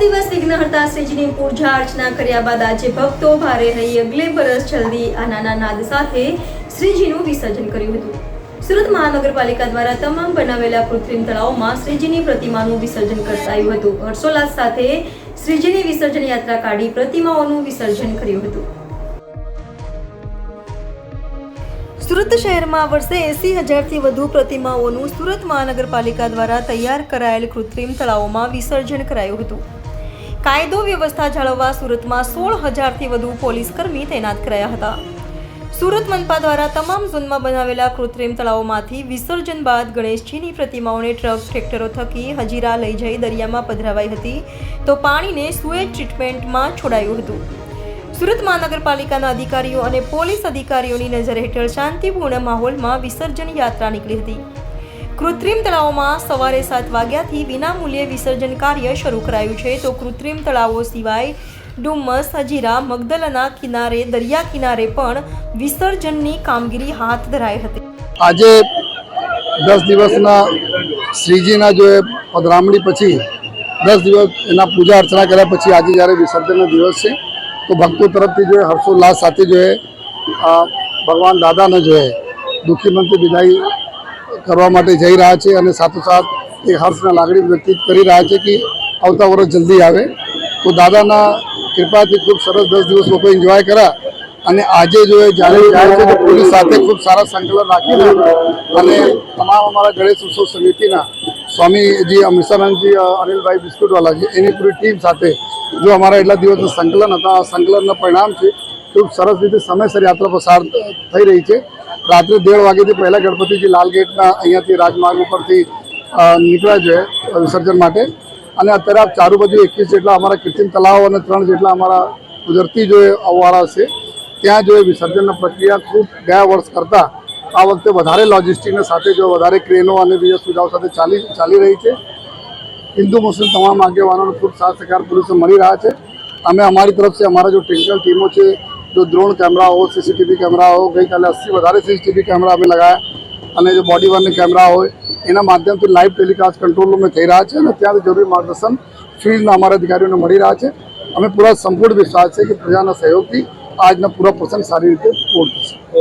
દિવસ વિઘ્નહર્તા શ્રીજીની પૂજા અર્ચના કર્યા બાદ આજે ભક્તો ભારે રહી અગલે બરસ જલ્દી આ નાના નાદ સાથે શ્રીજીનું વિસર્જન કર્યું હતું। સુરત મહાનગરપાલિકા દ્વારા તમામ બનાવેલા કૃત્રિમ તળાવમાં શ્રીજીની પ્રતિમાનું વિસર્જન કરાયું હતું। હર્ષોલ્લાસ સાથે શ્રીજીની વિસર્જન યાત્રા કાઢી પ્રતિમાઓનું વિસર્જન કર્યું હતું। સુરત શહેરમાં વર્ષે 80,000થી વધુ પ્રતિમાઓનું સુરત મહાનગરપાલિકા દ્વારા તૈયાર કરાયેલ કૃત્રિમ તળાવોમાં વિસર્જન કરાયું હતું। કાયદો વ્યવસ્થા જાળવવા સુરતમાં 16,000થી વધુ પોલીસકર્મી તૈનાત કરાયા હતા। સુરત મનપા દ્વારા તમામ ઝોનમાં બનાવેલા કૃત્રિમ તળાવોમાંથી વિસર્જન બાદ ગણેશજીની પ્રતિમાઓને ટ્રક ટ્રેક્ટરો થકી હજીરા લઈ જઈ દરિયામાં પધરાવાઈ હતી તો પાણીને સુએજ ટ્રીટમેન્ટમાં છોડાયું હતું। સુરત મહાનગરપાલિકાના અધિકારીઓ અને પોલીસ અધિકારીઓની નજર હેઠળ શાંતિપૂર્ણ માહોલમાં વિસર્જન યાત્રા નીકળી હતી। કૃત્રિમ તળાવોમાં સવારે 7 વાગ્યાથી વિનામૂલ્યે વિસર્જન કાર્ય શરૂ કરાયું છે તો કૃત્રિમ તળાવો સિવાય ડુમ્મસ, હજીરા, મગદલના કિનારે, દરિયા કિનારે પણ વિસર્જનની કામગીરી હાથ ધરાઈ હતી। આજે 10 દિવસના શ્રીજીના જો પધરામણી પછી 10 દિવસ એના પૂજા અર્ચના કર્યા પછી આજે જ્યારે વિસર્જનનો દિવસ છે तो भक्तों तरफ थी जो है हर्षोल्लास साथ जो है भगवान दादा ने जो है दुखी मन से विदाई करवा माटे जई रहा है और साथोसाथ एक हर्षना लागणी व्यतीत करी रहा है कि आवता वर्ष जल्दी आवे तो दादाना कृपा थी खूब सरस 10 दिवस लोग एंजॉय करा અને આજે જો જ્યારે જાય છે તો પોલીસ સાથે ખૂબ સારા સંકલન રાખીને અને તમામ અમારા ગણેશ ઉત્સવ સમિતિના સ્વામીજી અમૃતસરજી અનિલભાઈ બિસ્કુટવાલાજી એની પૂરી ટીમ સાથે જો અમારા એટલા દિવસનું સંકલન હતા આ સંકલનના પરિણામ છે ખૂબ સરસ રીતે સમયસર યાત્રા પસાર થઈ રહી છે। રાત્રે 1:30 વાગ્યાથી પહેલાં ગણપતિજી લાલ ગેટના અહીંયાથી રાજમાર્ગ ઉપરથી નીકળ્યા છે વિસર્જન માટે અને અત્યારે આપ ચારો બાજુ 21 જેટલા અમારા કૃત્રિમ તળાવ અને 3 જેટલા અમારા કુદરતી જો અવારા છે ત્યાં જો વિસર્જનની પ્રક્રિયા ખૂબ ગયા વર્ષ કરતાં આ વખતે વધારે લોજિસ્ટિકના સાથે જો વધારે ક્રેનો અને બીજા સુવિધાઓ સાથે ચાલી રહી છે। हिंदू मुस्लिम तमाम आगेवानों ने खूब साथ सहकार पुलिस से मिली रहा है। हमें हमारी तरफ से हमारा जो टेक्निकल टीमों से जो ड्रोन कैमरा हो, सीसीटीवी कैमरा हो, गई काले 80 વધારે सीसीटीवी कैमरा हमें लगाया અને जो बॉडी वन कैमरा हो એના માધ્યમથી લાઈવ ટેલિકાસ્ટ કંટ્રોલ રૂમમાં થઈ રહ્યા છે અને ત્યાંથી જરૂરી માર્ગદર્શન ફિલ્ડના અમારા અધિકારીઓને મળી રહ્યા છે। અમે પૂરા સંપૂર્ણ વિશ્વાસ છે કે પ્રજાના સહયોગથી આજના પૂરા પ્રસંગ સારી રીતે પૂર્ણ થશે।